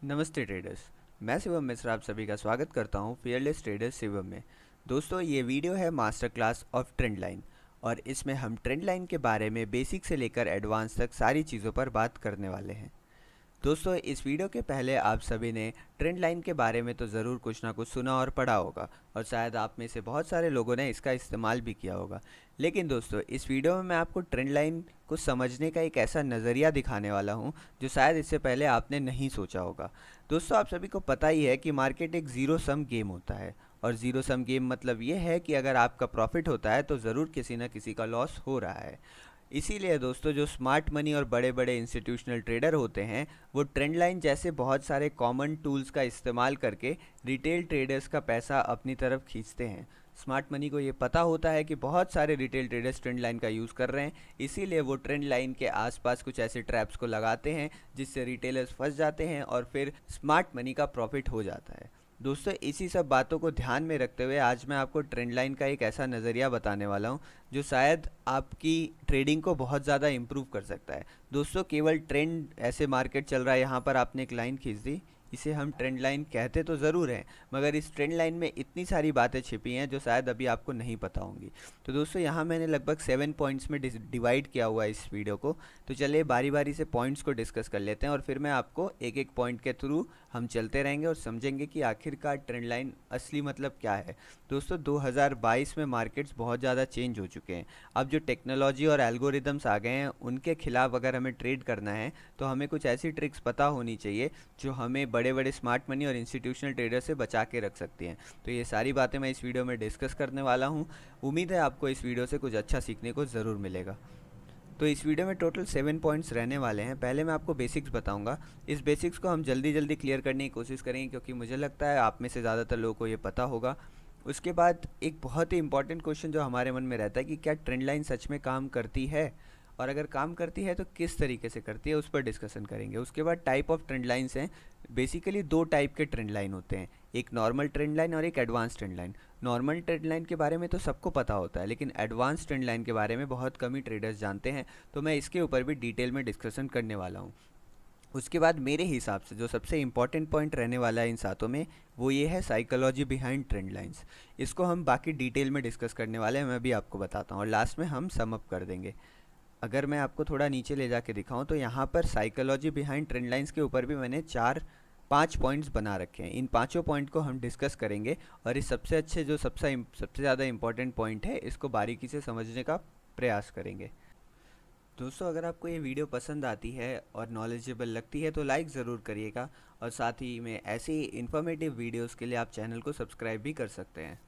नमस्ते ट्रेडर्स। मैं शिवम मिश्रा आप सभी का स्वागत करता हूं फियरलेस ट्रेडर्स शिवम में। दोस्तों, ये वीडियो है master class of trend line और इसमें हम ट्रेंड लाइन के बारे में बेसिक से लेकर एडवांस तक सारी चीज़ों पर बात करने वाले हैं। दोस्तों, इस वीडियो के पहले आप सभी ने ट्रेंड लाइन के बारे में तो ज़रूर कुछ ना कुछ सुना और पढ़ा होगा और शायद आप में से बहुत सारे लोगों ने इसका इस्तेमाल भी किया होगा। लेकिन दोस्तों, इस वीडियो में मैं आपको ट्रेंड लाइन को समझने का एक ऐसा नज़रिया दिखाने वाला हूं जो शायद इससे पहले आपने नहीं सोचा होगा। दोस्तों, आप सभी को पता ही है कि मार्केट एक ज़ीरो सम गेम होता है और ज़ीरो सम गेम मतलब ये है कि अगर आपका प्रॉफिट होता है तो ज़रूर किसी न किसी का लॉस हो रहा है। इसीलिए दोस्तों, जो स्मार्ट मनी और बड़े बड़े इंस्टीट्यूशनल ट्रेडर होते हैं वो ट्रेंड लाइन जैसे बहुत सारे कॉमन टूल्स का इस्तेमाल करके रिटेल ट्रेडर्स का पैसा अपनी तरफ खींचते हैं। स्मार्ट मनी को ये पता होता है कि बहुत सारे रिटेल ट्रेडर्स ट्रेंड लाइन का यूज़ कर रहे हैं, इसीलिए वो ट्रेंड लाइन के आसपास कुछ ऐसे ट्रैप्स को लगाते हैं जिससे रिटेलर्स फंस जाते हैं और फिर स्मार्ट मनी का प्रॉफिट हो जाता है। दोस्तों, इसी सब बातों को ध्यान में रखते हुए आज मैं आपको ट्रेंड लाइन का एक ऐसा नज़रिया बताने वाला हूं जो शायद आपकी ट्रेडिंग को बहुत ज़्यादा इम्प्रूव कर सकता है। दोस्तों, केवल ट्रेंड ऐसे मार्केट चल रहा है, यहाँ पर आपने एक लाइन खींच दी, इसे हम ट्रेंड लाइन कहते तो ज़रूर हैं, मगर इस ट्रेंड लाइन में इतनी सारी बातें छिपी हैं जो शायद अभी आपको नहीं पता होंगी। तो दोस्तों, यहाँ मैंने लगभग 7 पॉइंट्स में डिवाइड किया हुआ है इस वीडियो को। तो चलिए बारी बारी से पॉइंट्स को डिस्कस कर लेते हैं और फिर मैं आपको एक एक पॉइंट के थ्रू हम चलते रहेंगे और समझेंगे कि आखिरकार ट्रेंड लाइन असली मतलब क्या है। दोस्तों, 2022 में मार्केट्स बहुत ज़्यादा चेंज हो चुके हैं। अब जो टेक्नोलॉजी और एल्गोरिदम्स आ गए हैं उनके खिलाफ अगर हमें ट्रेड करना है तो हमें कुछ ऐसी ट्रिक्स पता होनी चाहिए जो हमें बड़े बड़े स्मार्ट मनी और इंस्टीट्यूशनल ट्रेडर से बचा के रख सकती हैं। तो ये सारी बातें मैं इस वीडियो में डिस्कस करने वाला हूँ। उम्मीद है आपको इस वीडियो से कुछ अच्छा सीखने को ज़रूर मिलेगा। तो इस वीडियो में टोटल 7 पॉइंट्स रहने वाले हैं। पहले मैं आपको बेसिक्स बताऊंगा। इस बेसिक्स को हम जल्दी जल्दी क्लियर करने की कोशिश करेंगे क्योंकि मुझे लगता है आप में से ज़्यादातर लोगों को ये पता होगा। उसके बाद एक बहुत ही इंपॉर्टेंट क्वेश्चन जो हमारे मन में रहता है कि क्या ट्रेंड लाइन सच में काम करती है, और अगर काम करती है तो किस तरीके से करती है, उस पर डिस्कशन करेंगे। उसके बाद टाइप ऑफ ट्रेंड लाइन्स हैं। बेसिकली 2 टाइप के ट्रेंड लाइन होते हैं, एक नॉर्मल ट्रेंड लाइन और एक advance trend line. Normal trend line के बारे में तो सबको पता होता है, लेकिन एडवांस ट्रेंड लाइन के बारे में बहुत कम ही ट्रेडर्स जानते हैं, तो मैं इसके ऊपर भी डिटेल में डिस्कशन करने वाला हूँ। उसके बाद मेरे हिसाब से जो सबसे इंपॉर्टेंट पॉइंट रहने वाला है इन सातों में वो ये है साइकोलॉजी बिहाइंड ट्रेंड लाइंस। इसको हम बाकी डिटेल में डिस्कस करने वाले हैं, मैं भी आपको बताता हूँ और लास्ट में हम सम अप कर देंगे। अगर मैं आपको थोड़ा नीचे ले जाके दिखाऊं तो यहाँ पर साइकोलॉजी बिहाइंड ट्रेंड लाइंस के ऊपर भी मैंने 5 पॉइंट्स बना रखे हैं। इन पांचों पॉइंट को हम डिस्कस करेंगे और इस सबसे अच्छे जो सबसे ज़्यादा इंपॉर्टेंट पॉइंट है इसको बारीकी से समझने का प्रयास करेंगे। दोस्तों, अगर आपको ये वीडियो पसंद आती है और नॉलेजेबल लगती है तो लाइक ज़रूर करिएगा और साथ ही में ऐसे ही इन्फॉर्मेटिव वीडियोस के लिए आप चैनल को सब्सक्राइब भी कर सकते हैं।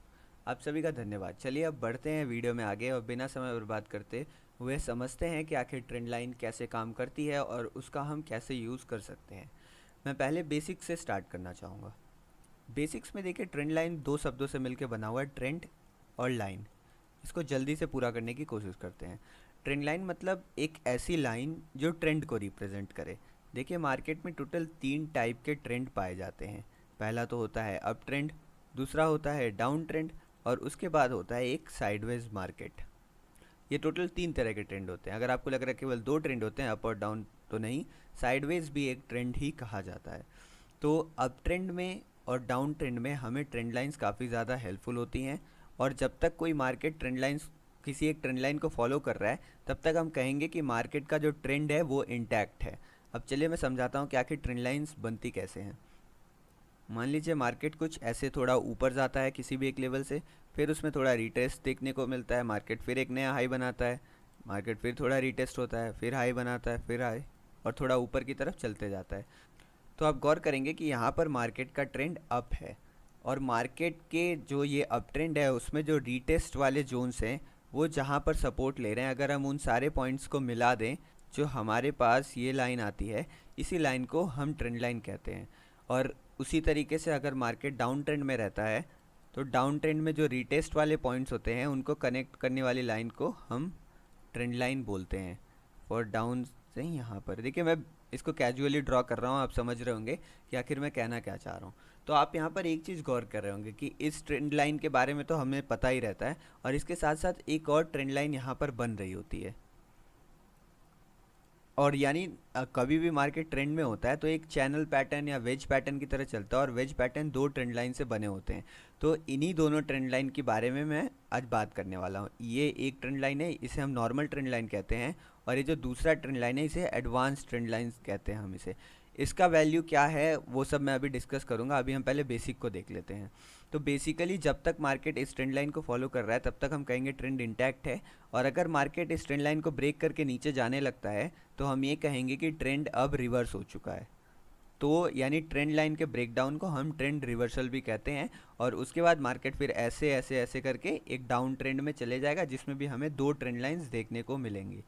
आप सभी का धन्यवाद। चलिए अब बढ़ते हैं वीडियो में आगे और बिना समय बर्बाद करते हुए समझते हैं कि आखिर ट्रेंड लाइन कैसे काम करती है और उसका हम कैसे यूज़ कर सकते हैं। मैं पहले बेसिक्स से स्टार्ट करना चाहूँगा। बेसिक्स में देखिए, ट्रेंड लाइन 2 शब्दों से मिलकर बना हुआ है, ट्रेंड और लाइन। इसको जल्दी से पूरा करने की कोशिश करते हैं। ट्रेंड लाइन मतलब एक ऐसी लाइन जो ट्रेंड को रिप्रेजेंट करे। देखिए, मार्केट में टोटल 3 टाइप के ट्रेंड पाए जाते हैं। पहला तो होता है अप ट्रेंड, दूसरा होता है डाउन ट्रेंड और उसके बाद होता है एक साइडवेज मार्केट। ये टोटल 3 तरह के ट्रेंड होते हैं। अगर आपको लग रहा है केवल 2 ट्रेंड होते हैं, अप और डाउन, तो नहीं, साइडवेज भी एक ट्रेंड ही कहा जाता है। तो अप ट्रेंड में और डाउन ट्रेंड में हमें ट्रेंड लाइंस काफ़ी ज़्यादा हेल्पफुल होती हैं और जब तक कोई मार्केट ट्रेंड लाइंस किसी एक ट्रेंड लाइन को फॉलो कर रहा है तब तक हम कहेंगे कि मार्केट का जो ट्रेंड है वो इंटैक्ट है। अब चलिए मैं समझाता हूँ कि आखिर ट्रेंड लाइंस बनती कैसे हैं। मान लीजिए मार्केट कुछ ऐसे थोड़ा ऊपर जाता है किसी भी एक लेवल से, फिर उसमें थोड़ा रिटेस्ट देखने को मिलता है, मार्केट फिर एक नया हाई बनाता है, मार्केट फिर थोड़ा रिटेस्ट होता है, फिर हाई बनाता है, फिर हाई, और थोड़ा ऊपर की तरफ चलते जाता है। तो आप गौर करेंगे कि यहाँ पर मार्केट का ट्रेंड अप है और मार्केट के जो ये अप ट्रेंड है उसमें जो रिटेस्ट वाले जोन्स हैं वो जहाँ पर सपोर्ट ले रहे हैं, अगर हम उन सारे पॉइंट्स को मिला दें जो हमारे पास ये लाइन आती है, इसी लाइन को हम ट्रेंड लाइन कहते हैं। और उसी तरीके से अगर मार्केट डाउन ट्रेंड में रहता है तो डाउन ट्रेंड में जो रिटेस्ट वाले पॉइंट्स होते हैं उनको कनेक्ट करने वाली लाइन को हम ट्रेंड लाइन बोलते हैं। और डाउन से यहाँ पर देखिए, मैं इसको कैजुअली ड्रॉ कर रहा हूँ, आप समझ रहे होंगे कि आखिर मैं कहना क्या चाह रहा हूँ। तो आप यहाँ पर एक चीज़ गौर कर रहे होंगे कि इस ट्रेंड लाइन के बारे में तो हमें पता ही रहता है और इसके साथ साथ एक और ट्रेंड लाइन यहाँ पर बन रही होती है और यानी कभी भी मार्केट ट्रेंड में होता है तो एक चैनल पैटर्न या वेज पैटर्न की तरह चलता है, और वेज पैटर्न दो ट्रेंड लाइन से बने होते हैं। तो इन्हीं दोनों ट्रेंड लाइन के बारे में मैं आज बात करने वाला हूँ। ये एक ट्रेंड लाइन है, इसे हम नॉर्मल ट्रेंड लाइन कहते हैं, और ये जो दूसरा ट्रेंड लाइन है इसे एडवांस ट्रेंड लाइन कहते हैं हम इसे। इसका वैल्यू क्या है वो सब मैं अभी डिस्कस करूँगा। अभी हम पहले बेसिक को देख लेते हैं। तो बेसिकली जब तक मार्केट इस ट्रेंड लाइन को फॉलो कर रहा है तब तक हम कहेंगे ट्रेंड इंटैक्ट है, और अगर मार्केट इस ट्रेंड लाइन को ब्रेक करके नीचे जाने लगता है तो हम ये कहेंगे कि ट्रेंड अब रिवर्स हो चुका है। तो यानी ट्रेंड लाइन के ब्रेकडाउन को हम ट्रेंड रिवर्सल भी कहते हैं, और उसके बाद मार्केट फिर ऐसे ऐसे ऐसे करके एक डाउन ट्रेंड में चले जाएगा जिसमें भी हमें दो ट्रेंड लाइंस देखने को मिलेंगी।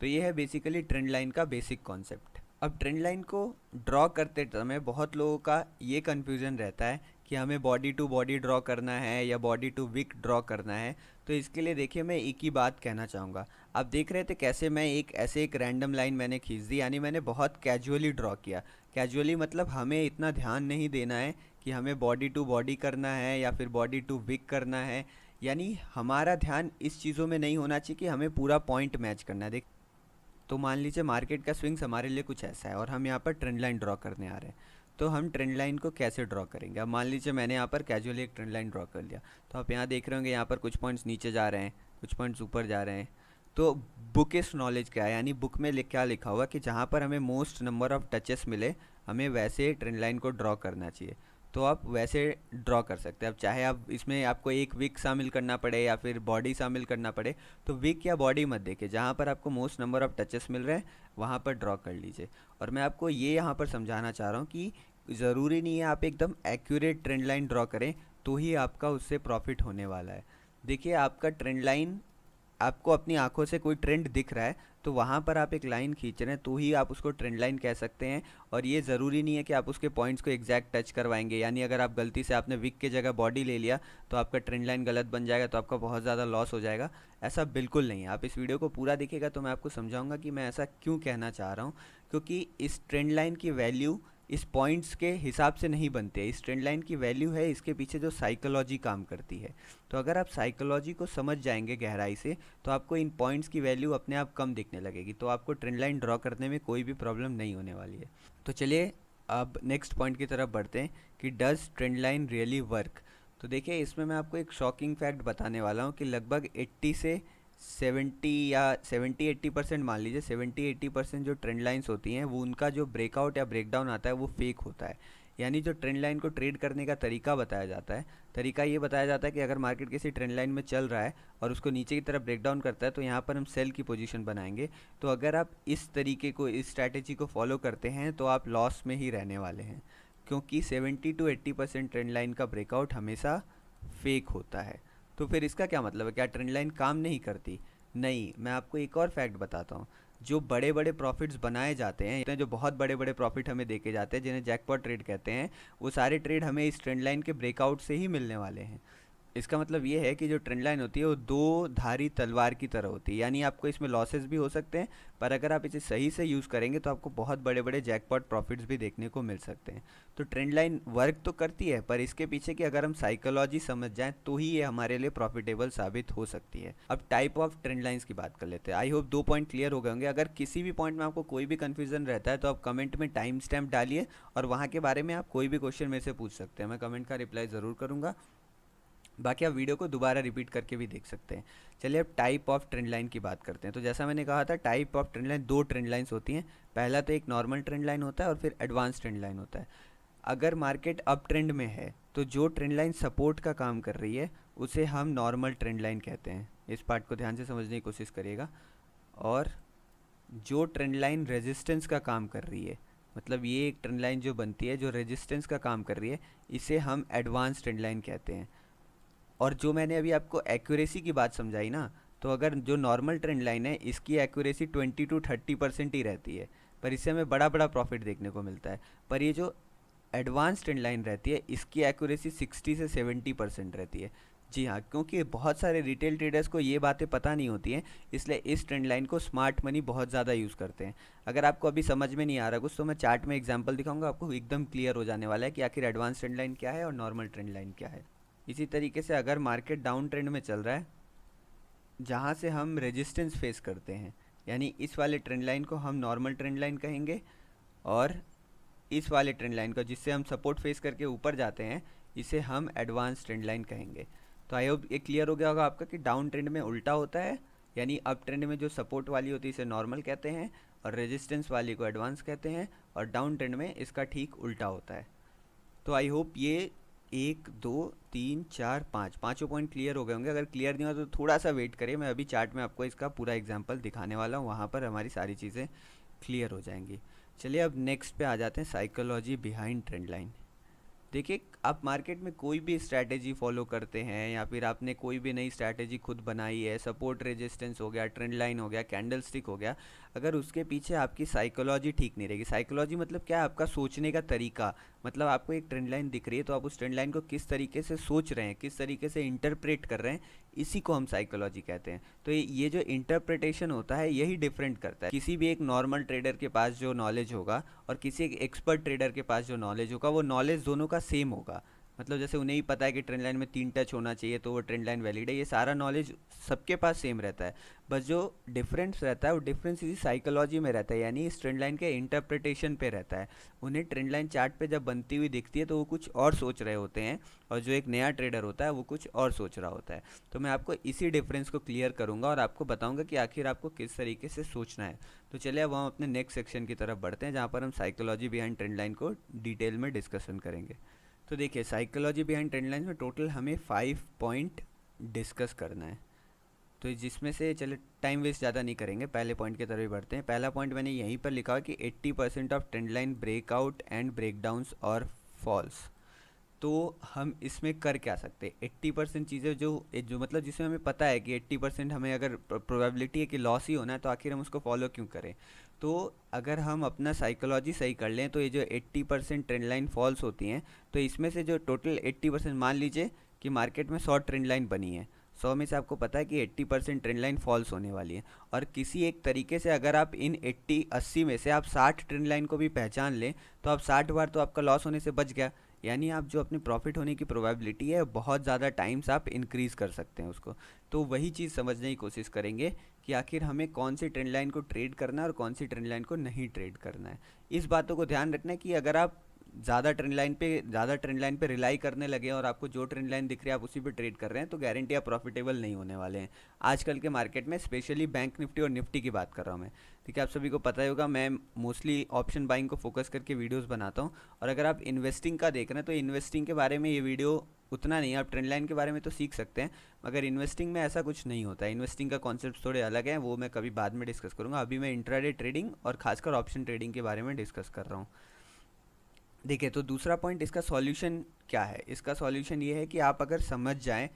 तो ये है बेसिकली ट्रेंड लाइन का बेसिक कॉन्सेप्ट। अब ट्रेंड लाइन को ड्रॉ करते समय बहुत लोगों का ये कन्फ्यूज़न रहता है कि हमें बॉडी टू बॉडी ड्रॉ करना है या बॉडी टू विक ड्रॉ करना है। तो इसके लिए देखिए मैं एक ही बात कहना चाहूँगा। आप देख रहे थे कैसे मैं एक रैंडम लाइन मैंने खींच दी, यानी मैंने बहुत कैजुअली ड्रॉ किया। कैजुअली मतलब हमें इतना ध्यान नहीं देना है कि हमें बॉडी टू बॉडी करना है या फिर बॉडी टू विक करना है, यानी हमारा ध्यान इस चीज़ों में नहीं होना चाहिए कि हमें पूरा पॉइंट मैच करना है। देख, तो मान लीजिए मार्केट का स्विंग्स हमारे लिए कुछ ऐसा है और हम यहाँ पर ट्रेंड लाइन ड्रॉ करने आ रहे हैं। तो हम ट्रेंड लाइन को कैसे ड्रॉ करेंगे? अब मान लीजिए मैंने यहाँ पर कैजुअली एक ट्रेंड लाइन ड्रॉ कर लिया, तो आप यहाँ देख रहे होंगे यहाँ पर कुछ पॉइंट्स नीचे जा रहे हैं, कुछ पॉइंट्स ऊपर जा रहे हैं। तो बुकिश नॉलेज क्या है, यानी बुक में क्या लिखा हुआ कि जहाँ पर हमें मोस्ट नंबर ऑफ टचेस मिले हमें वैसे ट्रेंड लाइन को ड्रॉ करना चाहिए। तो आप वैसे ड्रॉ कर सकते हैं। अब चाहे आप इसमें आपको एक विक शामिल करना पड़े या फिर बॉडी शामिल करना पड़े, तो विक या बॉडी मत देखिए, जहाँ पर आपको मोस्ट नंबर ऑफ टचेस मिल रहे हैं वहाँ पर ड्रॉ कर लीजिए। और मैं आपको ये यहाँ पर समझाना चाह रहा हूँ कि ज़रूरी नहीं है आप एकदम एक्यूरेट ट्रेंड लाइन ड्रॉ करें तो ही आपका उससे प्रॉफिट होने वाला है। देखिए, आपका ट्रेंड लाइन, आपको अपनी आंखों से कोई ट्रेंड दिख रहा है तो वहाँ पर आप एक लाइन खींच रहे हैं तो ही आप उसको ट्रेंड लाइन कह सकते हैं। और ये ज़रूरी नहीं है कि आप उसके पॉइंट्स को एग्जैक्ट टच करवाएंगे, यानी अगर आप गलती से आपने विक के जगह बॉडी ले लिया तो आपका ट्रेंड लाइन गलत बन जाएगा, तो आपका बहुत ज़्यादा लॉस हो जाएगा। ऐसा बिल्कुल नहीं है। आप इस वीडियो को पूरा देखिएगा तो मैं आपको समझाऊंगा कि मैं ऐसा क्यों कहना चाह रहा हूँ। क्योंकि इस ट्रेंड लाइन की वैल्यू इस पॉइंट्स के हिसाब से नहीं बनती है। इस ट्रेंड लाइन की वैल्यू है इसके पीछे जो साइकोलॉजी काम करती है। तो अगर आप साइकोलॉजी को समझ जाएंगे गहराई से तो आपको इन पॉइंट्स की वैल्यू अपने आप कम दिखने लगेगी, तो आपको ट्रेंड लाइन ड्रॉ करने में कोई भी प्रॉब्लम नहीं होने वाली है। तो चलिए अब नेक्स्ट पॉइंट की तरफ बढ़ते हैं कि does trend line really work. तो देखिए, इसमें मैं आपको एक शॉकिंग फैक्ट बताने वाला हूँ कि लगभग 80 से 70 या 70-80% मान लीजिए 70-80% जो ट्रेंड लाइंस होती हैं वो उनका जो ब्रेकआउट या ब्रेकडाउन आता है वो फेक होता है। यानी जो ट्रेंड लाइन को ट्रेड करने का तरीका बताया जाता है, तरीका ये बताया जाता है कि अगर मार्केट किसी ट्रेंड लाइन में चल रहा है और उसको नीचे की तरफ ब्रेकडाउन करता है तो यहाँ पर हम सेल की पोजीशन बनाएंगे। तो अगर आप इस तरीके को, इस स्ट्रैटेजी को फॉलो करते हैं तो आप लॉस में ही रहने वाले हैं, क्योंकि 70-80% ट्रेंड लाइन का ब्रेकआउट हमेशा फेक होता है। तो फिर इसका क्या मतलब है? क्या ट्रेंड लाइन काम नहीं करती? नहीं, मैं आपको एक और फैक्ट बताता हूँ। जो बड़े बड़े प्रॉफिट्स बनाए जाते हैं, जो बहुत बड़े बड़े प्रॉफिट हमें देके जाते हैं जिन्हें जैकपॉट ट्रेड कहते हैं, वो सारे ट्रेड हमें इस ट्रेंड लाइन के ब्रेकआउट से ही मिलने वाले हैं। इसका मतलब ये है कि जो ट्रेंड लाइन होती है वो दो धारी तलवार की तरह होती है, यानी आपको इसमें लॉसेस भी हो सकते हैं, पर अगर आप इसे सही से यूज़ करेंगे तो आपको बहुत बड़े बड़े जैकपॉट प्रॉफिट्स भी देखने को मिल सकते हैं। तो ट्रेंड लाइन वर्क तो करती है, पर इसके पीछे की अगर हम साइकोलॉजी समझ जाएं तो ही ये हमारे लिए प्रॉफिटेबल साबित हो सकती है। अब टाइप ऑफ ट्रेंड लाइंस की बात कर लेते हैं। आई होप 2 पॉइंट क्लियर हो गए होंगे। अगर किसी भी पॉइंट में आपको कोई भी कन्फ्यूजन रहता है तो आप कमेंट में टाइम स्टैम्प डालिए और वहाँ के बारे में आप कोई भी क्वेश्चन मेरे से पूछ सकते हैं, मैं कमेंट का रिप्लाई ज़रूर करूँगा। बाकी आप वीडियो को दोबारा रिपीट करके भी देख सकते हैं। चलिए अब टाइप ऑफ ट्रेंड लाइन की बात करते हैं। तो जैसा मैंने कहा था, टाइप ऑफ ट्रेंड लाइन, दो ट्रेंड लाइंस होती हैं। पहला तो एक नॉर्मल ट्रेंड लाइन होता है और फिर एडवांस ट्रेंड लाइन होता है। अगर मार्केट अप ट्रेंड में है तो जो ट्रेंड लाइन सपोर्ट का काम कर रही है उसे हम नॉर्मल ट्रेंड लाइन कहते हैं। इस पार्ट को ध्यान से समझने की कोशिश करिएगा। और जो ट्रेंड लाइन रेजिस्टेंस का काम कर रही है, मतलब ये एक ट्रेंड लाइन जो बनती है जो रेजिस्टेंस का काम कर रही है, इसे हम एडवांस ट्रेंड लाइन कहते हैं। और जो मैंने अभी आपको एक्यूरेसी की बात समझाई ना, तो अगर जो नॉर्मल ट्रेंड लाइन है इसकी एक्यूरेसी 20-30% ही रहती है, पर इससे हमें बड़ा बड़ा प्रॉफिट देखने को मिलता है। पर ये जो एडवांस ट्रेंड लाइन रहती है इसकी एक्यूरेसी 60 से 70% रहती है। जी हाँ, क्योंकि बहुत सारे रिटेल ट्रेडर्स को ये बातें पता नहीं होती हैं, इसलिए इस ट्रेंड लाइन को स्मार्ट मनी बहुत ज़्यादा यूज़ करते हैं। अगर आपको अभी समझ में नहीं आ रहा कुछ तो मैं चार्ट में एग्जांपल दिखाऊंगा, आपको एकदम क्लियर हो जाने वाला है कि आखिर एडवांस ट्रेंड लाइन क्या है और नॉर्मल ट्रेंड लाइन क्या है। इसी तरीके से अगर मार्केट डाउन ट्रेंड में चल रहा है जहाँ से हम रेजिस्टेंस फेस करते हैं, यानी इस वाले ट्रेंड लाइन को हम नॉर्मल ट्रेंड लाइन कहेंगे, और इस वाले ट्रेंड लाइन को जिससे हम सपोर्ट फेस करके ऊपर जाते हैं इसे हम एडवांस ट्रेंड लाइन कहेंगे। तो आई होप ये क्लियर हो गया होगा आपका कि डाउन ट्रेंड में उल्टा होता है, यानी अप ट्रेंड में जो सपोर्ट वाली होती है इसे नॉर्मल कहते हैं और रेजिस्टेंस वाली को एडवांस कहते हैं, और डाउन ट्रेंड में इसका ठीक उल्टा होता है। तो आई होप ये 1 2 3 4 5 पाँचों पॉइंट क्लियर हो गए होंगे। अगर क्लियर नहीं हुआ तो थोड़ा सा वेट करिए, मैं अभी चार्ट में आपको इसका पूरा एग्जांपल दिखाने वाला हूँ, वहाँ पर हमारी सारी चीज़ें क्लियर हो जाएंगी। चलिए अब नेक्स्ट पे आ जाते हैं, साइकोलॉजी बिहाइंड ट्रेंड लाइन। देखिए, आप मार्केट में कोई भी स्ट्रैटेजी फॉलो करते हैं या फिर आपने कोई भी नई स्ट्रैटेजी खुद बनाई है, सपोर्ट रेजिस्टेंस हो गया, ट्रेंड लाइन हो गया, कैंडल स्टिक हो गया, अगर उसके पीछे आपकी साइकोलॉजी ठीक नहीं रहेगी। साइकोलॉजी मतलब क्या है? आपका सोचने का तरीका। मतलब आपको एक ट्रेंड लाइन दिख रही है तो आप उस ट्रेंड लाइन को किस तरीके से सोच रहे हैं, किस तरीके से इंटरप्रेट कर रहे हैं, इसी को हम साइकोलॉजी कहते हैं। तो ये जो इंटरप्रिटेशन होता है यही डिफरेंट करता है। किसी भी एक नॉर्मल ट्रेडर के पास जो नॉलेज होगा और किसी एक एक्सपर्ट ट्रेडर के पास जो नॉलेज होगा, वो नॉलेज दोनों का सेम होगा। मतलब जैसे उन्हें ही पता है कि ट्रेंड लाइन में 3 टच होना चाहिए तो वो ट्रेंड लाइन वैलिड है, ये सारा नॉलेज सबके पास सेम रहता है। बस जो डिफरेंस रहता है वो डिफरेंस इसी साइकोलॉजी में रहता है, यानी इस ट्रेंड लाइन के इंटरप्रिटेशन पे रहता है। उन्हें ट्रेंड लाइन चार्ट पे जब बनती हुई दिखती है तो वो कुछ और सोच रहे होते हैं, और जो एक नया ट्रेडर होता है वो कुछ और सोच रहा होता है। तो मैं आपको इसी डिफरेंस को क्लियर करूंगा और आपको बताऊंगा कि आखिर आपको किस तरीके से सोचना है। तो चलिए अब हम अपने नेक्स्ट सेक्शन की तरफ बढ़ते हैं, जहाँ पर हम साइकोलॉजी बिहाइंड ट्रेंड लाइन को डिटेल में डिस्कशन करेंगे। तो देखिए, साइकोलॉजी बिहाइंड ट्रेंड लाइन में टोटल हमें 5 पॉइंट डिस्कस करना है। तो जिसमें से चले टाइम वेस्ट ज़्यादा नहीं करेंगे, पहले पॉइंट की तरफ ही बढ़ते हैं। पहला पॉइंट मैंने यहीं पर लिखा है कि 80% of trend line breakout and breakdowns और फॉल्स। तो हम इसमें कर क्या सकते हैं? 80% चीज़ें जो मतलब जिसमें हमें पता है कि 80% हमें अगर प्रोबेबिलिटी है कि लॉस ही होना है, तो आखिर हम उसको फॉलो क्यों करें? तो अगर हम अपना साइकोलॉजी सही कर लें तो ये जो 80% ट्रेंड लाइन फॉल्स होती हैं, तो इसमें से जो टोटल 80%, मान लीजिए कि मार्केट में 100 ट्रेंड लाइन बनी है, 100 में से आपको पता है कि 80% ट्रेंड लाइन फॉल्स होने वाली है, और किसी एक तरीके से अगर आप इन 80 में से आप 60 ट्रेंड लाइन को भी पहचान लें तो आप 60 बार तो आपका लॉस होने से बच गया। यानी आप जो अपनी प्रॉफिट होने की प्रोबेबिलिटी है बहुत ज़्यादा टाइम्स आप इंक्रीज़ कर सकते हैं उसको। तो वही चीज़ समझने की कोशिश करेंगे कि आखिर हमें कौन सी ट्रेंड लाइन को ट्रेड करना है और कौन सी ट्रेंड लाइन को नहीं ट्रेड करना है। इस बातों को ध्यान रखना है कि अगर आप ज़्यादा ट्रेंड लाइन पे रिलाई करने लगे और आपको जो ट्रेंड लाइन दिख रही है आप उसी पे ट्रेड कर रहे हैं, तो गारंटी आप प्रॉफिटेबल नहीं होने वाले हैं। आजकल के मार्केट में स्पेशली बैंक निफ्टी और निफ्टी की बात कर रहा हूँ मैं। ठीक है, आप सभी को पता ही होगा, मैं मोस्टली ऑप्शन बाइंग को फोकस करके वीडियोस बनाता हूँ। और अगर आप इन्वेस्टिंग का देख रहे हैं तो इन्वेस्टिंग के बारे में ये वीडियो उतना नहीं है। आप ट्रेंड लाइन के बारे में तो सीख सकते हैं, मगर इन्वेस्टिंग में ऐसा कुछ नहीं होता है। इन्वेस्टिंग का कॉन्सेप्ट थोड़े अलग हैं, वो मैं कभी बाद में डिस्कस करूँगा। अभी मैं इंट्राडे ट्रेडिंग और खासकर ऑप्शन ट्रेडिंग के बारे में डिस्कस कर रहा हूँ। देखिए, तो दूसरा पॉइंट, इसका सॉल्यूशन क्या है? इसका सॉल्यूशन ये है कि आप अगर समझ जाएं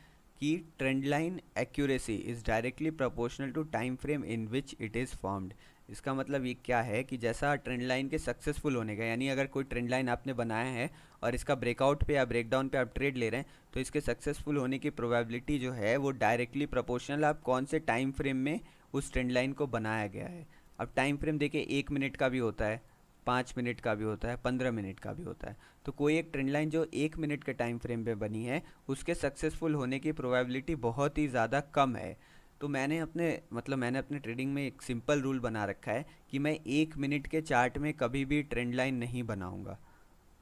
कि trend line accuracy is directly proportional to time frame in which it is formed. इसका मतलब ये क्या है कि जैसा ट्रेंड लाइन के सक्सेसफुल होने का, यानी अगर कोई ट्रेंड लाइन आपने बनाया है और इसका ब्रेकआउट पे या ब्रेकडाउन पे आप ट्रेड ले रहे हैं, तो इसके सक्सेसफुल होने की प्रोबेबिलिटी जो है वो डायरेक्टली प्रोपोर्शनल आप कौन से टाइम फ्रेम में उस ट्रेंड लाइन को बनाया गया है। अब टाइम फ्रेम देखिए, 1 मिनट का भी होता है, 5 मिनट का भी होता है, 15 मिनट का भी होता है। तो कोई एक ट्रेंड लाइन जो 1 मिनट के टाइम फ्रेम पे बनी है, उसके सक्सेसफुल होने की प्रोबेबिलिटी बहुत ही ज़्यादा कम है। तो मैंने अपने ट्रेडिंग में एक सिंपल रूल बना रखा है कि मैं 1 मिनट के चार्ट में कभी भी ट्रेंड लाइन नहीं बनाऊंगा।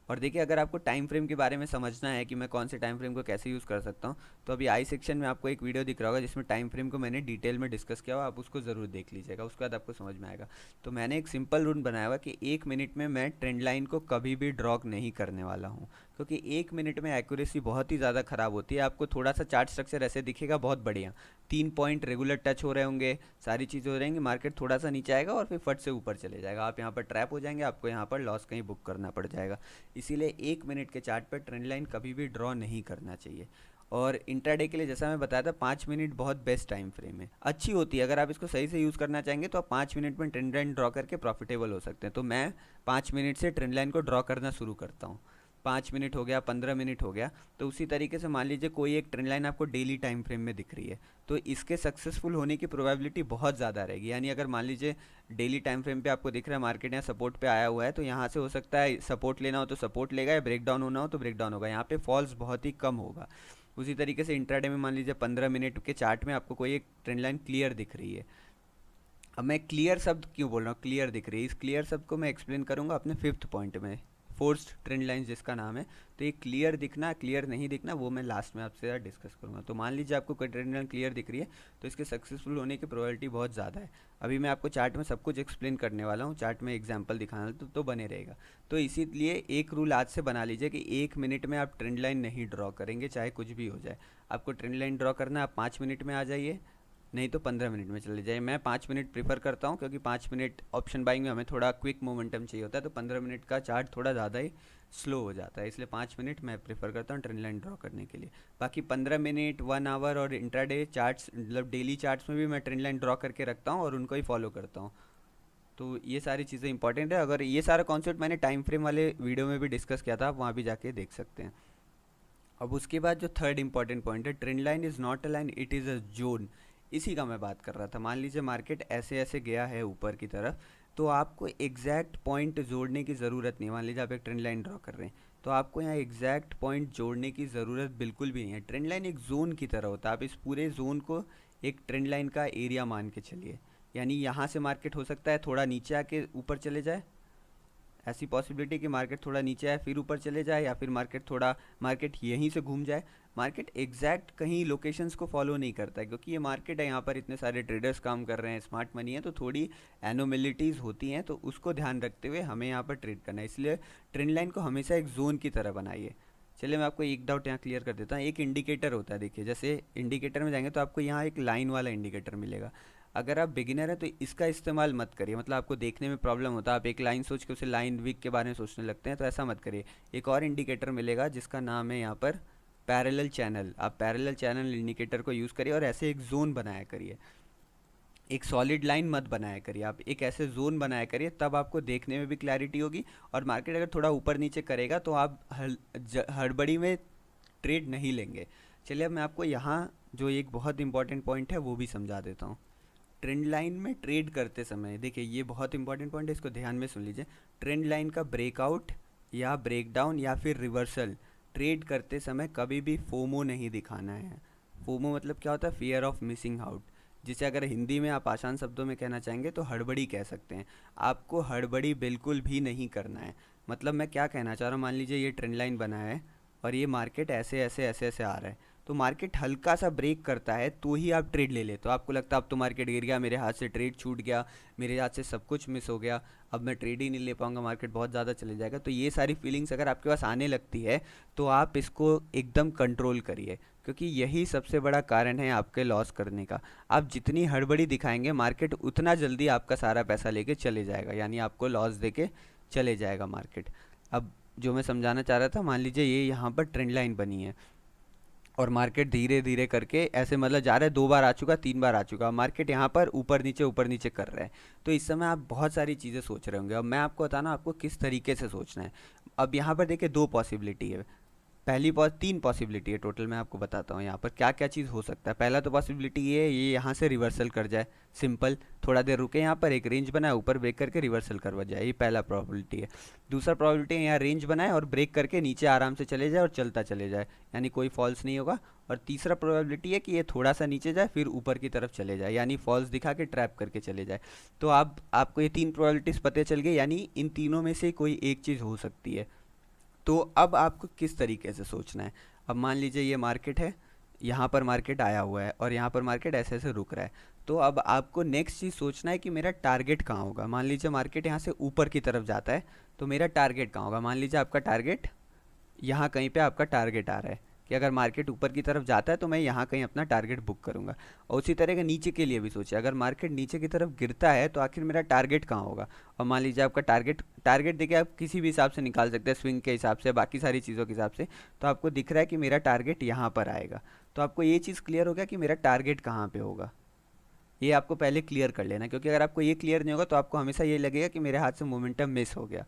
और देखिए, अगर आपको टाइम फ्रेम के बारे में समझना है कि मैं कौन से टाइम फ्रेम को कैसे यूज़ कर सकता हूँ, तो अभी आई सेक्शन में आपको एक वीडियो दिख रहा होगा जिसमें टाइम फ्रेम को मैंने डिटेल में डिस्कस किया हुआ, आप उसको ज़रूर देख लीजिएगा, उसके बाद आपको समझ में आएगा। तो मैंने एक सिंपल रूल बनाया हुआ कि 1 मिनट में मैं ट्रेंड लाइन को कभी भी ड्रॉ नहीं करने वाला हूँ, क्योंकि 1 मिनट में एक्यूरेसी बहुत ही ज़्यादा ख़राब होती है। आपको थोड़ा सा चार्ट स्ट्रक्चर ऐसे दिखेगा बहुत बढ़िया, 3 पॉइंट रेगुलर टच हो रहे होंगे, सारी चीज़ें हो रहेंगी, मार्केट थोड़ा सा नीचे आएगा और फिर फट से ऊपर चले जाएगा, आप यहाँ पर ट्रैप हो जाएंगे, आपको यहाँ पर लॉस कहीं बुक करना पड़ जाएगा। इसीलिए 1 मिनट के चार्ट पर ट्रेंड लाइन कभी भी ड्रॉ नहीं करना चाहिए। और इंट्राडे के लिए जैसा मैं बताया था, 5 मिनट बहुत बेस्ट टाइम फ्रेम है, अच्छी होती है। अगर आप इसको सही से यूज़ करना चाहेंगे तो आप 5 मिनट में ट्रेंड लाइन ड्रॉ करके प्रॉफिटेबल हो सकते हैं। तो मैं 5 मिनट से ट्रेंड लाइन को ड्रॉ करना शुरू करता हूँ। 5 मिनट हो गया, 15 मिनट हो गया, तो उसी तरीके से मान लीजिए कोई एक ट्रेंड लाइन आपको डेली टाइम फ्रेम में दिख रही है, तो इसके सक्सेसफुल होने की प्रोबेबिलिटी बहुत ज़्यादा रहेगी। यानी अगर मान लीजिए डेली टाइम फ्रेम पे आपको दिख रहा है मार्केट यहाँ सपोर्ट पे आया हुआ है, तो यहाँ से हो सकता है सपोर्ट लेना हो तो सपोर्ट लेगा, या ब्रेकडाउन होना हो तो ब्रेकडाउन होगा, यहाँ पे फॉल्स बहुत ही कम होगा। उसी तरीके से इंट्राडे में मान लीजिए 15 मिनट के चार्ट में आपको कोई एक ट्रेंड लाइन क्लियर दिख रही है, अब मैं क्लियर शब्द क्यों बोल रहा हूँ, क्लियर दिख रही है, इस क्लियर शब्द को मैं एक्सप्लेन करूँगा अपने 5th पॉइंट में, फोर्स्ड ट्रेंड लाइन जिसका नाम है। तो ये क्लियर दिखना क्लियर नहीं दिखना वो मैं लास्ट में आपसे डिस्कस करूँगा। तो मान लीजिए आपको कोई ट्रेंड लाइन क्लियर दिख रही है तो इसके सक्सेसफुल होने की प्रोबेबिलिटी बहुत ज़्यादा है। अभी मैं आपको चार्ट में सब कुछ एक्सप्लेन करने वाला हूँ, चार्ट में एग्जाम्पल दिखाना तो बने रहेगा। तो इसीलिए एक रूल आज से बना लीजिए कि 1 मिनट में आप ट्रेंड लाइन नहीं ड्रॉ करेंगे, चाहे कुछ भी हो जाए। आपको ट्रेंड लाइन ड्रॉ करना है, आप 5 मिनट में आ जाइए, नहीं तो 15 मिनट में चले जाइए। मैं 5 मिनट प्रीफर करता हूँ क्योंकि 5 मिनट ऑप्शन बाइंग में हमें थोड़ा क्विक मोमेंटम चाहिए होता है, तो 15 मिनट का चार्ट थोड़ा ज़्यादा ही स्लो हो जाता है, इसलिए 5 मिनट मैं प्रेफर करता हूँ ट्रेंड लाइन ड्रॉ करने के लिए। बाकी 15 मिनट, 1 आवर और इंट्राडे चार्ट्स, मतलब डेली चार्ट्स में भी मैं ट्रेंड लाइन ड्रॉ करके रखता हूँ और उनको ही फॉलो करता हूँ। तो ये सारी चीज़ें इंपॉर्टेंट है। अगर ये सारा कॉन्सेप्ट मैंने टाइम फ्रेम वाले वीडियो में भी डिस्कस किया था, आप वहाँ भी जाके देख सकते हैं। अब उसके बाद जो थर्ड इंपॉर्टेंट पॉइंट है, trend line is not a line, it is a zone. इसी का मैं बात कर रहा था। मान लीजिए मार्केट ऐसे ऐसे गया है ऊपर की तरफ, तो आपको एग्जैक्ट पॉइंट जोड़ने की ज़रूरत नहीं है। मान लीजिए आप एक ट्रेंड लाइन ड्रॉ कर रहे हैं, तो आपको यहाँ एग्जैक्ट पॉइंट जोड़ने की ज़रूरत बिल्कुल भी नहीं है। ट्रेंड लाइन एक जोन की तरह होता है, आप इस पूरे जोन को एक ट्रेंड लाइन का एरिया मान के चलिए। यानी यहाँ से मार्केट हो सकता है थोड़ा नीचे आके ऊपर चले जाए, ऐसी पॉसिबिलिटी कि मार्केट थोड़ा नीचे आए फिर ऊपर चले जाए, या फिर मार्केट यहीं से घूम जाए। मार्केट एग्जैक्ट कहीं लोकेशंस को फॉलो नहीं करता है, क्योंकि ये मार्केट है, यहाँ पर इतने सारे ट्रेडर्स काम कर रहे हैं, स्मार्ट मनी है, तो थोड़ी एनोमेलिटीज़ होती हैं, तो उसको ध्यान रखते हुए हमें यहाँ पर ट्रेड करना है। इसलिए ट्रेंड लाइन को हमेशा एक जोन की तरह बनाइए। चलिए मैं आपको एक डाउट यहाँ क्लियर कर देता हूँ। एक इंडिकेटर होता है, देखिए जैसे इंडिकेटर में जाएंगे तो आपको यहाँ एक लाइन वाला इंडिकेटर मिलेगा। अगर आप बिगिनर हैं तो इसका इस्तेमाल मत करिए, मतलब आपको देखने में प्रॉब्लम होता है, आप एक लाइन सोच के उसे लाइन वीक के बारे में सोचने लगते हैं, तो ऐसा मत करिए। एक और इंडिकेटर मिलेगा जिसका नाम है यहाँ पर पैरेलल चैनल। आप पैरेलल चैनल इंडिकेटर को यूज़ करिए और ऐसे एक जोन बनाया करिए, एक सॉलिड लाइन मत बनाया करिए, आप एक ऐसे जोन बनाया करिए, तब आपको देखने में भी क्लैरिटी होगी। और मार्केट अगर थोड़ा ऊपर नीचे करेगा तो आप हड़बड़ी में ट्रेड नहीं लेंगे। चलिए अब मैं आपको यहाँ जो एक बहुत इंपॉर्टेंट पॉइंट है वो भी समझा देता हूँ। ट्रेंड लाइन में ट्रेड करते समय देखिए, ये बहुत इंपॉर्टेंट पॉइंट है, इसको ध्यान में सुन लीजिए। ट्रेंड लाइन का ब्रेकआउट या ब्रेकडाउन या फिर रिवर्सल ट्रेड करते समय कभी भी फोमो नहीं दिखाना है। फोमो मतलब क्या होता है? फियर ऑफ मिसिंग आउट, जिसे अगर हिंदी में आप आसान शब्दों में कहना चाहेंगे तो हड़बड़ी कह सकते हैं। आपको हड़बड़ी बिल्कुल भी नहीं करना है। मतलब मैं क्या कहना चाह रहा हूँ, मान लीजिए ये ट्रेंड लाइन बना है और ये मार्केट ऐसे ऐसे ऐसे ऐसे आ रहा है, तो मार्केट हल्का सा ब्रेक करता है तो ही आप ट्रेड ले लेते हो। आपको लगता है अब तो मार्केट गिर गया, मेरे हाथ से ट्रेड छूट गया, मेरे हाथ से सब कुछ मिस हो गया, अब मैं ट्रेड ही नहीं ले पाऊंगा, मार्केट बहुत ज़्यादा चले जाएगा। तो ये सारी फीलिंग्स अगर आपके पास आने लगती है तो आप इसको एकदम कंट्रोल करिए, क्योंकि यही सबसे बड़ा कारण है आपके लॉस करने का। आप जितनी हड़बड़ी दिखाएंगे मार्केट उतना जल्दी आपका सारा पैसा लेके चले जाएगा, यानी आपको लॉस देके चले जाएगा मार्केट। अब जो मैं समझाना चाह रहा था, मान लीजिए ये यहाँ पर ट्रेंड लाइन बनी है और मार्केट धीरे धीरे करके ऐसे मतलब जा रहा है, 2 बार आ चुका, 3 बार आ चुका, मार्केट यहाँ पर ऊपर नीचे कर रहा है। तो इस समय आप बहुत सारी चीज़ें सोच रहे होंगे। अब मैं आपको बताना आपको किस तरीके से सोचना है। अब यहाँ पर देखिए 2 पॉसिबिलिटी है, तीन पॉसिबिलिटी है टोटल। मैं आपको बताता हूँ यहाँ पर क्या क्या चीज़ हो सकता है। पहला तो पॉसिबिलिटी ये है, ये यहाँ से रिवर्सल कर जाए, सिंपल, थोड़ा देर रुके यहाँ पर, एक रेंज बनाए, ऊपर ब्रेक करके रिवर्सल करवा जाए, ये पहला प्रोबेबिलिटी है। दूसरा प्रोबेबिलिटी है यहाँ रेंज बनाए और ब्रेक करके नीचे आराम से चले जाए और चलता चले जाए, यानी कोई फॉल्स नहीं होगा। और तीसरा प्रोबेबिलिटी है कि ये थोड़ा सा नीचे जाए फिर ऊपर की तरफ चले जाए, यानी फॉल्स दिखा के ट्रैप करके चले जाए। तो आपको ये 3 प्रोबेबिलिटीज़ पता चल गई, यानी इन तीनों में से कोई एक चीज़ हो सकती है। तो अब आपको किस तरीके से सोचना है। अब मान लीजिए ये मार्केट है, यहाँ पर मार्केट आया हुआ है और यहाँ पर मार्केट ऐसे ऐसे रुक रहा है। तो अब आपको नेक्स्ट चीज़ सोचना है कि मेरा टारगेट कहाँ होगा। मान लीजिए मार्केट यहाँ से ऊपर की तरफ जाता है, तो मेरा टारगेट कहाँ होगा। मान लीजिए आपका टारगेट यहाँ कहीं पे आपका टारगेट आ रहा है कि अगर मार्केट ऊपर की तरफ जाता है तो मैं यहाँ कहीं अपना टारगेट बुक करूँगा। और उसी तरह के नीचे के लिए भी सोचिए, अगर मार्केट नीचे की तरफ गिरता है तो आखिर मेरा टारगेट कहाँ होगा। और मान लीजिए आपका टारगेट देखिए आप किसी भी हिसाब से निकाल सकते हैं, स्विंग के हिसाब से, बाकी सारी चीज़ों के हिसाब से। तो आपको दिख रहा है कि मेरा टारगेट यहाँ पर आएगा, तो आपको ये चीज़ क्लियर हो गया कि मेरा टारगेट कहाँ पर होगा। ये आपको पहले क्लियर कर लेना, क्योंकि अगर आपको ये क्लियर नहीं होगा तो आपको हमेशा ये लगेगा कि मेरे हाथ से मोमेंटम मिस हो गया।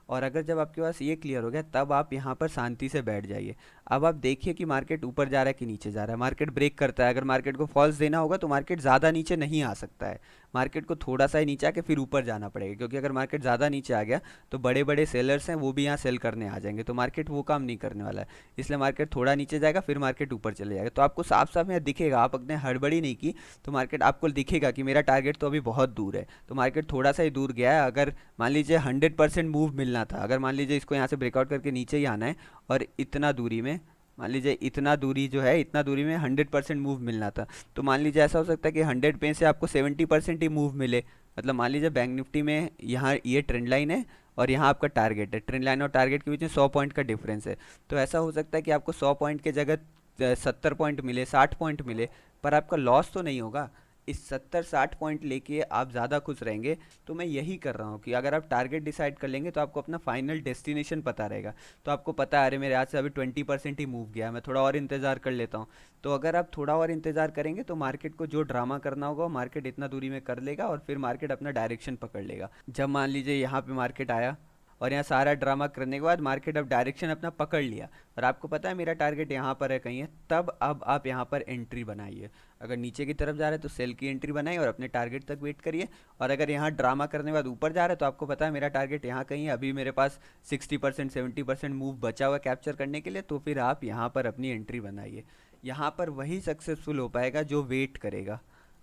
और अगर जब आपके पास ये क्लियर हो गया तब आप यहाँ पर शांति से बैठ जाइए। अब आप देखिए कि मार्केट ऊपर जा रहा है कि नीचे जा रहा है। मार्केट ब्रेक करता है, अगर मार्केट को फॉल्स देना होगा तो मार्केट ज़्यादा नीचे नहीं आ सकता है, मार्केट को थोड़ा सा ही नीचे आके फिर ऊपर जाना पड़ेगा, क्योंकि अगर मार्केट ज़्यादा नीचे आ गया तो बड़े बड़े सेलर्स हैं वो भी यहाँ सेल करने आ जाएंगे, तो मार्केट वो काम नहीं करने वाला है। इसलिए मार्केट थोड़ा नीचे जाएगा फिर मार्केट ऊपर चले जाएगा। तो आपको साफ साफ यहाँ दिखेगा, आप अपने हड़बड़ी नहीं की तो मार्केट आपको दिखेगा कि मेरा टारगेट तो अभी बहुत दूर है, तो मार्केट थोड़ा सा ही दूर गया है। अगर मान लीजिए 100% मूव मिलना था, अगर मान लीजिए इसको यहाँ से ब्रेकआउट करके नीचे ही आना है और इतना दूरी में, मान लीजिए इतना दूरी जो है, इतना दूरी में 100% मूव मिलना था, तो मान लीजिए ऐसा हो सकता है कि 100 पे से आपको 70% ही मूव मिले। मतलब मान लीजिए बैंक निफ्टी में यहाँ ये ट्रेंड लाइन है और यहाँ आपका टारगेट है, ट्रेंड लाइन और टारगेट के बीच में 100 पॉइंट का डिफरेंस है। तो ऐसा हो सकता है कि आपको 100 पॉइंट के जगह 70 पॉइंट मिले, 60 पॉइंट मिले, पर आपका लॉस तो नहीं होगा। इस 70-60 पॉइंट लेके आप ज़्यादा खुश रहेंगे। तो मैं यही कर रहा हूँ कि अगर आप टारगेट डिसाइड कर लेंगे तो आपको अपना फाइनल डेस्टिनेशन पता रहेगा। तो आपको पता है अरे मेरे हाथ से अभी 20% ही मूव गया है, मैं थोड़ा और इंतज़ार कर लेता हूँ। तो अगर आप थोड़ा और इंतज़ार करेंगे तो मार्केट को जो ड्रामा करना होगा वो मार्केट इतना दूरी में कर लेगा और फिर मार्केट अपना डायरेक्शन पकड़ लेगा। जब मान लीजिए यहाँ पे मार्केट आया और यहाँ सारा ड्रामा करने के बाद मार्केट अब डायरेक्शन अपना पकड़ लिया और आपको पता है मेरा टारगेट यहाँ पर है कहीं है, तब अब आप यहाँ पर एंट्री बनाइए। अगर नीचे की तरफ जा रहे हैं तो सेल की एंट्री बनाइए और अपने टारगेट तक वेट करिए। और अगर यहाँ ड्रामा करने के बाद ऊपर जा रहा है तो आपको पता है मेरा टारगेट यहाँ कहीं है, अभी मेरे पास 60% 70% मूव बचा हुआ कैप्चर करने के लिए, तो फिर आप यहाँ पर अपनी एंट्री बनाइए। यहाँ पर वही सक्सेसफुल हो पाएगा जो वेट करेगा,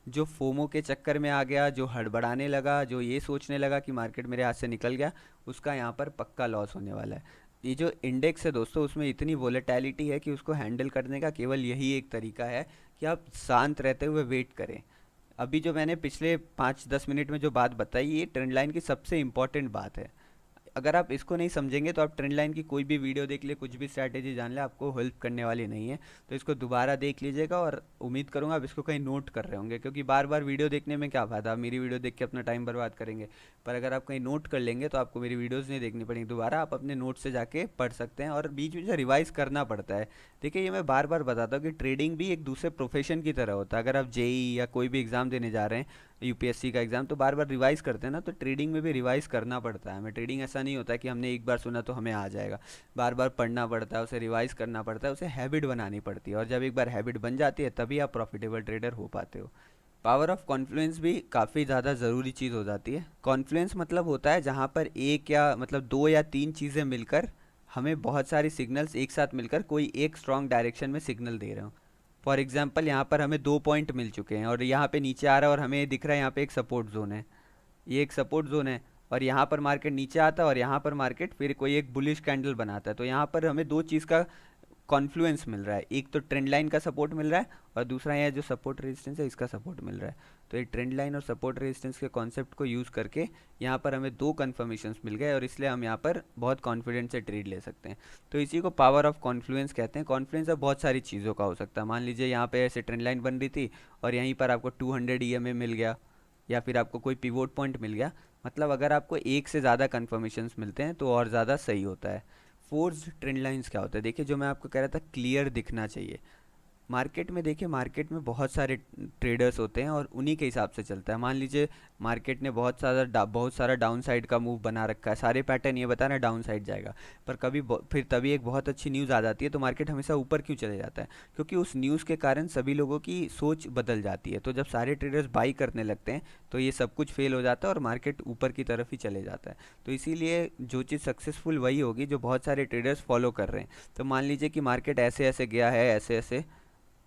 जो फोमो के चक्कर में आ गया, जो हड़बड़ाने लगा, जो ये सोचने लगा कि मार्केट मेरे हाथ से निकल गया, उसका यहाँ पर पक्का लॉस होने वाला है। ये जो इंडेक्स है दोस्तों उसमें इतनी वोलेटिलिटी है कि उसको हैंडल करने का केवल यही एक तरीका है कि आप शांत रहते हुए वेट करें। अभी जो मैंने पिछले 5-10 मिनट में जो बात बताई ये ट्रेंड लाइन की सबसे इम्पॉर्टेंट बात है। अगर आप इसको नहीं समझेंगे तो आप ट्रेंड लाइन की कोई भी वीडियो देख ले, कुछ भी स्ट्रैटेजी जान ले, आपको हेल्प करने वाली नहीं है। तो इसको दोबारा देख लीजिएगा और उम्मीद करूंगा आप इसको कहीं नोट कर रहे होंगे, क्योंकि बार बार वीडियो देखने में क्या फ़ायदा, आप मेरी वीडियो देख के अपना टाइम बर्बाद करेंगे। पर अगर आप कहीं नोट कर लेंगे तो आपको मेरी वीडियोज़ नहीं देखनी पड़ेंगी दोबारा, आप अपने नोट से जाके पढ़ सकते हैं और बीच में से रिवाइज़ करना पड़ता है। देखिए ये मैं बार बार बताता हूँ कि ट्रेडिंग भी एक दूसरे प्रोफेशन की तरह होता है। अगर आप जेई या कोई भी एग्ज़ाम देने जा रहे हैं, यूपीएससी का एग्ज़ाम, तो बार बार रिवाइज़ करते हैं ना, तो ट्रेडिंग में भी रिवाइज़ करना पड़ता है हमें। ट्रेडिंग ऐसा नहीं होता है कि हमने एक बार सुना तो हमें आ जाएगा, बार बार पढ़ना पड़ता है, उसे रिवाइज़ करना पड़ता है, उसे हैबिट बनानी पड़ती है, और जब एक बार हैबिट बन जाती है तभी आप प्रॉफिटेबल ट्रेडर हो पाते हो। पावर ऑफ कॉन्फ्लुएंस भी काफ़ी ज़्यादा ज़रूरी चीज़ हो जाती है। कॉन्फ्लुएंस मतलब होता है जहाँ पर एक या मतलब दो या तीन चीज़ें मिलकर हमें बहुत सारी सिग्नल्स एक साथ मिलकर कोई एक स्ट्रॉन्ग डायरेक्शन में सिग्नल दे रहे हो। फॉर एग्जांपल यहाँ पर हमें 2 पॉइंट मिल चुके हैं और यहाँ पे नीचे आ रहा है और हमें दिख रहा है यहाँ पे एक सपोर्ट जोन है, ये एक सपोर्ट जोन है, और यहाँ पर मार्केट नीचे आता है और यहाँ पर मार्केट फिर कोई एक बुलिश कैंडल बनाता है। तो यहाँ पर हमें दो चीज़ का कॉन्फ्लुएंस मिल रहा है, एक तो ट्रेंड लाइन का सपोर्ट मिल रहा है और दूसरा यहाँ जो सपोर्ट रेजिस्टेंस है इसका सपोर्ट मिल रहा है। तो ये ट्रेंड लाइन और सपोर्ट रेजिस्टेंस के कॉन्सेप्ट को यूज़ करके यहाँ पर हमें दो कन्फर्मेशंस मिल गए और इसलिए हम यहाँ पर बहुत कॉन्फिडेंस से ट्रेड ले सकते हैं। तो इसी को पावर ऑफ कॉन्फ्लुएंस कहते हैं। कॉन्फ्लुएंस अब बहुत सारी चीज़ों का हो सकता है। मान लीजिए यहाँ पे ऐसे ट्रेंड लाइन बन रही थी और यहीं पर आपको 200 ईएमए मिल गया या फिर आपको कोई पिवोट पॉइंट मिल गया। मतलब अगर आपको एक से ज़्यादा कन्फर्मेशंस मिलते हैं तो और ज़्यादा सही होता है। फोर्स्ड ट्रेंड लाइंस क्या होता है, देखिए जो मैं आपको कह रहा था क्लियर दिखना चाहिए। मार्केट में देखिए, मार्केट में बहुत सारे ट्रेडर्स होते हैं और उन्हीं के हिसाब से चलता है। मान लीजिए मार्केट ने बहुत सारा डाउन साइड का मूव बना रखा है, सारे पैटर्न ये बता रहे हैं डाउन साइड जाएगा, पर कभी फिर तभी एक बहुत अच्छी न्यूज़ आ जाती है तो मार्केट हमेशा ऊपर क्यों चले जाता है, क्योंकि उस न्यूज़ के कारण सभी लोगों की सोच बदल जाती है। तो जब सारे ट्रेडर्स बाई करने लगते हैं तो ये सब कुछ फेल हो जाता है और मार्केट ऊपर की तरफ ही चले जाता है। तो इसीलिए जो चीज़ सक्सेसफुल वही होगी जो बहुत सारे ट्रेडर्स फॉलो कर रहे हैं। तो मान लीजिए कि मार्केट ऐसे ऐसे गया है, ऐसे ऐसे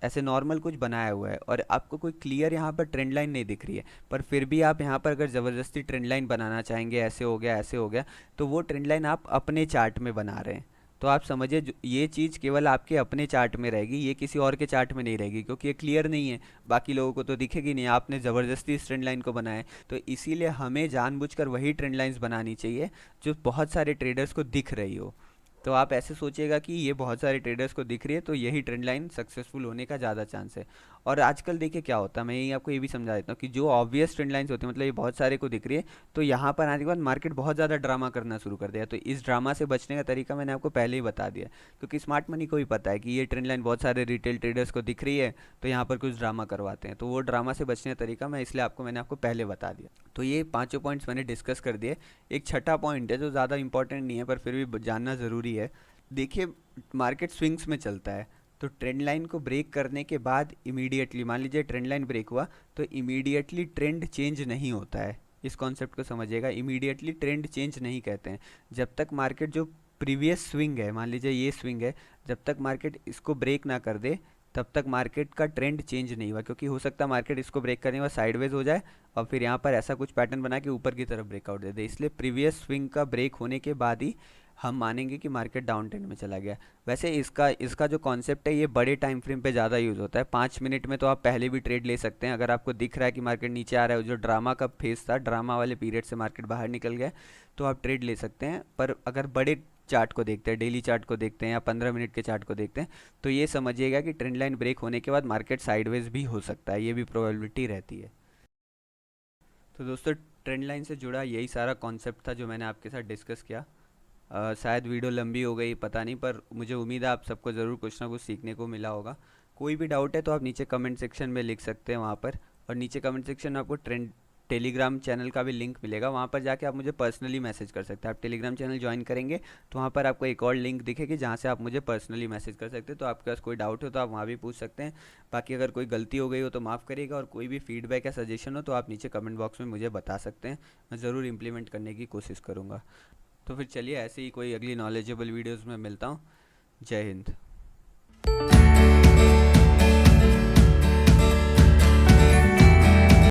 ऐसे नॉर्मल कुछ बनाया हुआ है और आपको कोई क्लियर यहाँ पर ट्रेंड लाइन नहीं दिख रही है, पर फिर भी आप यहाँ पर अगर ज़बरदस्ती ट्रेंड लाइन बनाना चाहेंगे, ऐसे हो गया ऐसे हो गया, तो वो ट्रेंड लाइन आप अपने चार्ट में बना रहे हैं। तो आप समझिए ये चीज़ केवल आपके अपने चार्ट में रहेगी, ये किसी और के चार्ट में नहीं रहेगी, क्योंकि ये क्लियर नहीं है, बाकी लोगों को तो दिखेगी नहीं, आपने ज़बरदस्ती इस ट्रेंड लाइन को बनाया है। तो इसीलिए हमें जानबूझकर वही ट्रेंड लाइन्स बनानी चाहिए जो बहुत सारे ट्रेडर्स को दिख रही हो। तो आप ऐसे सोचिएगा कि ये बहुत सारे ट्रेडर्स को दिख रही है तो यही ट्रेंड लाइन सक्सेसफुल होने का ज़्यादा चांस है। और आजकल देखिए क्या होता है, मैं यही आपको ये भी समझा देता हूँ कि जो ऑब्वियस ट्रेंड लाइंस होती है, मतलब ये बहुत सारे को दिख रही है, तो यहाँ पर आने के बाद मार्केट बहुत ज़्यादा ड्रामा करना शुरू कर दिया। तो इस ड्रामा से बचने का तरीका मैंने आपको पहले ही बता दिया, क्योंकि स्मार्ट मनी को भी पता है कि ये ट्रेंड लाइन बहुत सारे रिटेल ट्रेडर्स को दिख रही है, तो यहाँ पर कुछ ड्रामा करवाते हैं। तो वो ड्रामा से बचने का तरीका मैंने आपको पहले बता दिया। तो ये पाँचों पॉइंट्स मैंने डिस्कस कर दिए। एक छठा पॉइंट है जो ज़्यादा इंपॉर्टेंट नहीं है पर फिर भी जानना ज़रूरी है। देखिए, मार्केट स्विंग्स में चलता है, तो ट्रेंड लाइन को ब्रेक करने के बाद इमीडिएटली, मान लीजिए ट्रेंड लाइन ब्रेक हुआ, तो इमीडिएटली ट्रेंड चेंज नहीं होता है। इस कॉन्सेप्ट को समझिएगा, इमीडिएटली ट्रेंड चेंज नहीं कहते हैं। जब तक मार्केट जो प्रीवियस स्विंग है, मान लीजिए ये स्विंग है, जब तक मार्केट इसको ब्रेक ना कर दे तब तक मार्केट का ट्रेंड चेंज नहीं हुआ, क्योंकि हो सकता है मार्केट इसको ब्रेक करने के बाद साइडवेज हो जाए और फिर यहाँ पर ऐसा कुछ पैटर्न बना के ऊपर की तरफ ब्रेकआउट दे दे। इसलिए प्रीवियस स्विंग का ब्रेक होने के बाद ही हम मानेंगे कि मार्केट डाउन ट्रेंड में चला गया। वैसे इसका जो कॉन्सेप्ट है ये बड़े टाइम फ्रेम पे ज़्यादा यूज़ होता है। 5 मिनट में तो आप पहले भी ट्रेड ले सकते हैं। अगर आपको दिख रहा है कि मार्केट नीचे आ रहा है, जो ड्रामा का फेस था, ड्रामा वाले पीरियड से मार्केट बाहर निकल गया, तो आप ट्रेड ले सकते हैं। पर अगर बड़े चार्ट को देखते हैं, डेली चार्ट को देखते हैं या 15 मिनट के चार्ट को देखते हैं, तो ये समझिएगा कि ट्रेंड लाइन ब्रेक होने के बाद मार्केट साइडवेज भी हो सकता है, ये भी प्रोबेबिलिटी रहती है। तो दोस्तों, ट्रेंड लाइन से जुड़ा यही सारा कॉन्सेप्ट था जो मैंने आपके साथ डिस्कस किया। शायद वीडियो लंबी हो गई, पता नहीं, पर मुझे उम्मीद है आप सबको ज़रूर कुछ ना कुछ सीखने को मिला होगा। कोई भी डाउट है तो आप नीचे कमेंट सेक्शन में लिख सकते हैं वहाँ पर। और नीचे कमेंट सेक्शन में आपको टेलीग्राम चैनल का भी लिंक मिलेगा, वहाँ पर जाके आप मुझे पर्सनली मैसेज कर सकते हैं। आप टेलीग्राम चैनल ज्वाइन करेंगे तो वहाँ पर आपको एक और लिंक दिखेगी जहाँ से आप मुझे पर्सनली मैसेज कर सकते हैं। तो आपके पास कोई डाउट हो तो आप वहाँ भी पूछ सकते हैं। बाकी अगर कोई गलती हो गई हो तो माफ़ करिएगा, और कोई भी फीडबैक या सजेशन हो तो आप नीचे कमेंट बॉक्स में मुझे बता सकते हैं। मैं ज़रूर इम्प्लीमेंट करने की कोशिश करूँगा। तो फिर चलिए, ऐसे ही कोई अगली नॉलेजेबल वीडियोज़ में मिलता हूँ। जय हिंद।